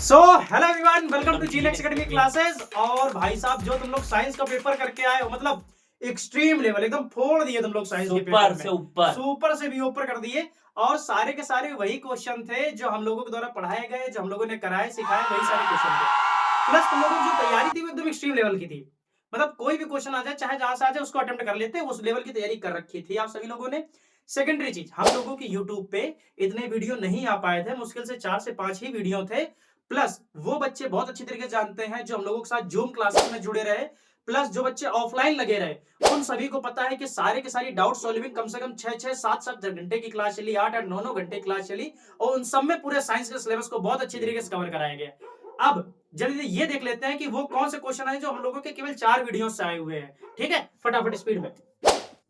So hello everyone, welcome to Genex academy classes. और भाई साहब, जो तुम लोग साइंस का पेपर करके आए हो, मतलब एक्सट्रीम लेवल एकदम फोड़ दिए तुम लोग साइंस के पेपर में, सुपर से भी ऊपर कर दिए। और सारे के सारे वही क्वेश्चन थे जो हम लोगों के द्वारा पढ़ाए गए, जो हम लोगों ने कराए सिखाए, वही सारे क्वेश्चन थे। प्लस तुम लोगों की जो तैयारी थी वो एकदम एक्सट्रीम लेवल की थी। मतलब कोई भी क्वेश्चन आ जाए, चाहे जहां से आ जाए, उसको अटेम्प्ट कर लेते, उस लेवल की तैयारी कर रखी थी आप सभी लोगों ने। सेकेंडरी चीज, हम लोगों की यूट्यूब पे इतने वीडियो नहीं आ पाए थे, मुश्किल से 4 से 5 ही वीडियो थे। प्लस वो बच्चे बहुत अच्छी तरीके से जानते हैं जो हम लोगों के साथ जूम क्लासेस में जुड़े रहे, प्लस जो बच्चे ऑफलाइन लगे रहे, उन सभी को पता है कि सारे के सारी डाउट सॉल्विंग कम से कम 6-6, 7-7 घंटे की क्लास चली, 8-8, 9-9 घंटे क्लास चली, और उन सब में पूरे साइंस के सिलेबस को बहुत अच्छी तरीके से कवर कराया गया। अब जल्दी ये देख लेते हैं कि वो कौन से क्वेश्चन है जो हम लोगों के केवल 4 वीडियो से आए हुए हैं। ठीक है, फटाफट स्पीड में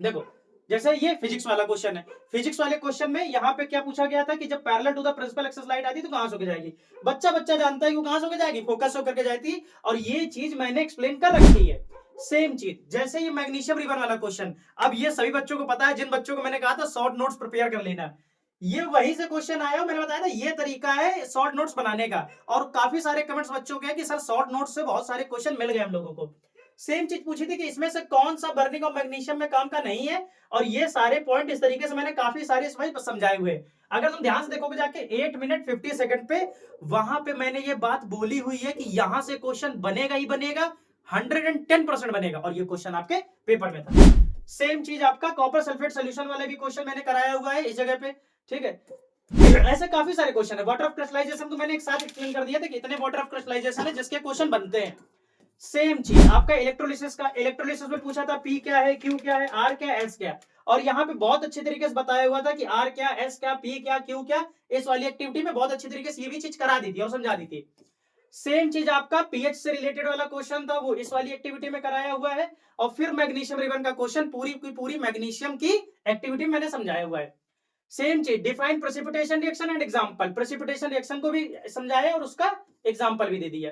देखो। जैसे ये फिजिक्स वाला क्वेश्चन है, फिजिक्स वाले क्वेश्चन में यहाँ पे क्या पूछा गया था कि जब parallel to the principal axis light आती तो कहां से होके जाएगी। बच्चा बच्चा जानता है कि वो कहां से होके जाएगी, फोकस होकर के जाती। और ये चीज मैंने एक्सप्लेन कर रखी है। सेम चीज जैसे ये मैग्नीशियम रिबन वाला क्वेश्चन, अब ये सभी बच्चों को पता है, जिन बच्चों को मैंने कहा था शॉर्ट नोट्स प्रिपेयर कर लेना, ये वहीं से क्वेश्चन आया। मैंने बताया था ये तरीका है शॉर्ट नोट्स बनाने का। और काफी सारे कमेंट्स बच्चों के हैं कि सर शॉर्ट नोट्स से बहुत सारे क्वेश्चन मिल गए हम लोगों को। सेम चीज पूछी थी कि इसमें से कौन सा बर्निंग ऑफ मैग्नीशियम में काम का नहीं है। और ये सारे पॉइंट इस तरीके से मैंने काफी सारे इसमें समझाए हुए। अगर तुम ध्यान से देखोगे जाके 8 मिनट 50 सेकंड पे, वहां पे मैंने ये बात बोली हुई है कि यहां से क्वेश्चन बनेगा ही बनेगा, 110% बनेगा। और ये क्वेश्चन आपके पेपर में था। सेम चीज आपका कॉपर सल्फेट सोल्यूशन वाले भी क्वेश्चन मैंने कराया हुआ है इस जगह पे। ठीक है, ऐसे काफी सारे क्वेश्चन है। वाटर ऑफ क्रिस्टलाइजेशन तो मैंने एक साथ एक्सप्लेन कर दिया था कि इतने वाटर ऑफ क्रिस्टलाइजेशन है जिसके क्वेश्चन बनते हैं। सेम चीज आपका इलेक्ट्रोलिसिस का, इलेक्ट्रोलिसिस में पूछा था पी क्या है, क्यू क्या है, आर क्या, एस क्या। और यहाँ पे बहुत अच्छे तरीके से बताया हुआ था कि आर क्या, एस क्या, पी क्या, क्यू क्या। इस वाली एक्टिविटी में बहुत अच्छी तरीके से ये भी चीज करा दी थी और समझा दी थी। सेम चीज आपका पीएच से रिलेटेड वाला क्वेश्चन था, वो इस वाली एक्टिविटी में कराया हुआ है। और फिर मैग्नीशियम रिबन का क्वेश्चन पूरी की पूरी मैग्नीशियम की एक्टिविटी मैंने समझाया हुआ है। सेम चीज define precipitation reaction and example, precipitation reaction को भी समझाया और उसका एग्जांपल भी दे दिया।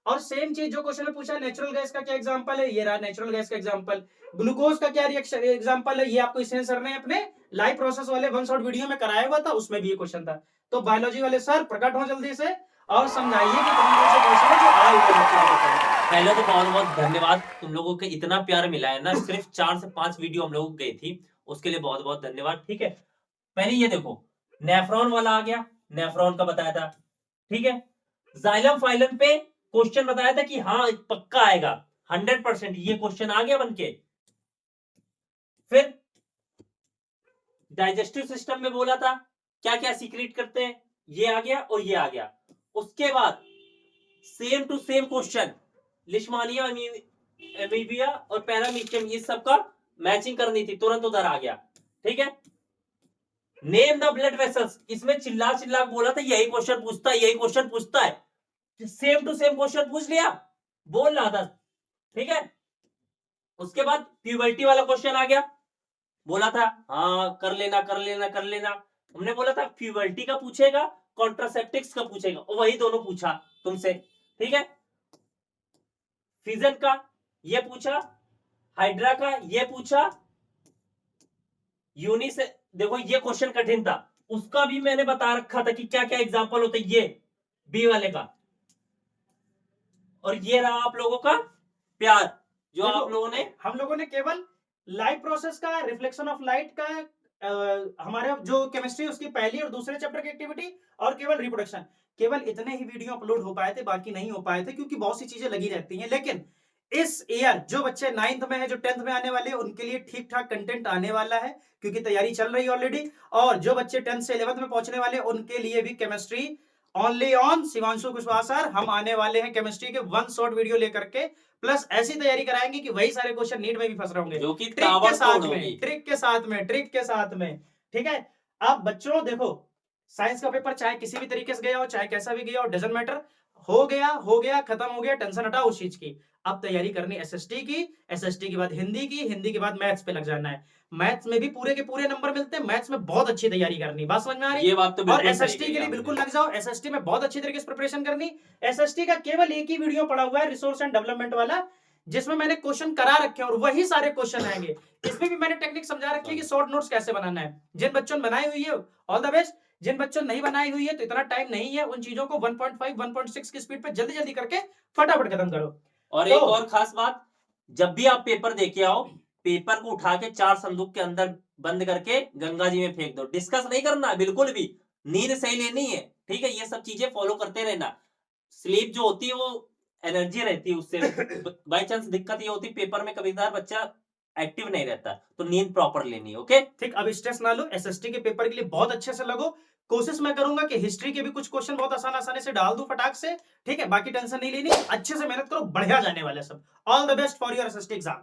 और सेम चीज जो क्वेश्चन में पूछा, नेचुरल गैस का क्या एग्जांपल है, ये रहा नेचुरल गैस का एग्जांपल। ग्लूकोज का क्या रिएक्शन एग्जांपल है, ये आपको इसने सर ने अपने लाइव प्रोसेस वाले वन शॉट वीडियो में कराया हुआ था, उसमें भी ये क्वेश्चन था। तो बायोलॉजी वाले सर प्रकट हो जल्दी से और समझाइए कि कौन कौन से क्वेश्चन है जो आए हुए हैं। पहले तो बहुत बहुत धन्यवाद, तुम लोगों के इतना प्यार मिला है ना। सिर्फ 4 से 5 वीडियो हम लोगों को गई थी, उसके लिए बहुत बहुत धन्यवाद। ठीक है, पहले ये देखो, नेफ्रॉन वाला आ गया, नेफ्रॉन का बताया था। ठीक है, जाइलम फाइलम पे क्वेश्चन बताया था कि हाँ पक्का आएगा 100%, ये क्वेश्चन आ गया बनके। फिर डाइजेस्टिव सिस्टम में बोला था क्या क्या सीक्रेट करते हैं, ये आ गया और ये आ गया। उसके बाद सेम टू सेम क्वेश्चन लिशमानिया, एमीबिया और पैरामीशियम, ये सब का मैचिंग करनी थी, तुरंत उधर आ गया। ठीक है, नेम द ब्लड वेसल्स, इसमें चिल्ला चिल्ला बोला था यही क्वेश्चन पूछता है, यही क्वेश्चन पूछता है। सेम टू सेम क्वेश्चन पूछ लिया, बोल रहा था। ठीक है, उसके बाद प्यूबर्टी वाला क्वेश्चन आ गया, बोला था हाँ कर लेना कर लेना कर लेना। हमने बोला था प्यूबर्टी का पूछेगा, कॉन्ट्रासेप्टिक्स का पूछेगा, और वही दोनों पूछा तुमसे। ठीक है, फिजन का ये पूछा, हाइड्रा का ये पूछा, यूनि से देखो ये क्वेश्चन कठिन था, उसका भी मैंने बता रखा था कि क्या क्या एग्जांपल होते, ये बी वाले का। और ये रहा आप लोगों का प्यार जो आप लोगों ने, हम लोगों ने केवल लाइट प्रोसेस का, रिफ्लेक्शन ऑफ लाइट का, हमारे जो केमिस्ट्री उसकी पहली और दूसरे चैप्टर की एक्टिविटी, और केवल रिप्रोडक्शन, केवल इतने ही वीडियो अपलोड हो पाए थे, बाकी नहीं हो पाए थे क्योंकि बहुत सी चीजें लगी रहती हैं। लेकिन इस ईयर जो बच्चे 9th में है, जो 10th में आने वाले, उनके लिए ठीक ठाक कंटेंट आने वाला है क्योंकि तैयारी चल रही है ऑलरेडी। और जो बच्चे 10th से 11th में पहुंचने वाले, उनके लिए भी chemistry only on Shivanshu Kushwaha sir, हम आने वाले हैं केमिस्ट्री के वन शॉट वीडियो लेकर के। प्लस ऐसी तैयारी कराएंगे कि वही सारे क्वेश्चन नीट में भी फंस रहे होंगे, जो कि ट्रिक के साथ में, ट्रिक के साथ में, ट्रिक के साथ में। ठीक है, अब बच्चों देखो, साइंस का पेपर चाहे किसी भी तरीके से गया हो, चाहे कैसा भी गया हो, डजंट मैटर। हो गया, खत्म हो गया, टेंशन हटाओ उस चीज की। अब तैयारी करनी एसएसटी की, एसएसटी के बाद हिंदी की, हिंदी के बाद मैथ्स पे लग जाना है। मैथ्स में भी पूरे के पूरे नंबर मिलते हैं, मैथ्स में बहुत अच्छी तैयारी करनी, बात समझ में आ रही है? ये बात तो और एसएसटी के लिए बिल्कुल लग जाओ, एसएसटी में बहुत अच्छी तरीके से प्रिपरेशन करनी। एसएसटी का केवल एक ही वीडियो पड़ा हुआ है, रिसोर्स एंड डेवलपमेंट वाला, जिसमें मैंने क्वेश्चन करा रखे हैं और वही सारे क्वेश्चन आएंगे। इसमें भी मैंने टेक्निक समझा रखी है कि शॉर्ट नोट्स कैसे बनाना है। जिन बच्चों ने बनाई हुई है ऑल द बेस्ट, जिन बच्चों ने नहीं बनाई हुई है तो इतना टाइम नहीं है, उन चीजों को 1.5 1.6 की स्पीड पे जल्दी जल्दी करके फटाफट खत्म करो। और तो एक और खास बात, जब भी आप पेपर देके आओ, पेपर को उठा के 4 संदूक के अंदर बंद करके गंगा जी में फेंक दो। डिस्कस नहीं करना है बिल्कुल भी, नींद सही लेनी है, ठीक है, ये सब चीजें फॉलो करते रहना। स्लीप जो होती है वो एनर्जी रहती है उससे। बाई चांस दिक्कत ये होती है पेपर में कभी-कभार बच्चा एक्टिव नहीं रहता, तो नींद प्रॉपर लेनी है। ओके, ठीक, अब स्ट्रेस ना लो, एसएसटी के पेपर के लिए बहुत अच्छे से लगो। कोशिश मैं करूंगा कि हिस्ट्री के भी कुछ क्वेश्चन बहुत आसानी से डाल दूं फटाक से, ठीक है, बाकी टेंशन नहीं लेनी, अच्छे से मेहनत करो, बढ़िया जाने वाले सब। All the best for your SST exam.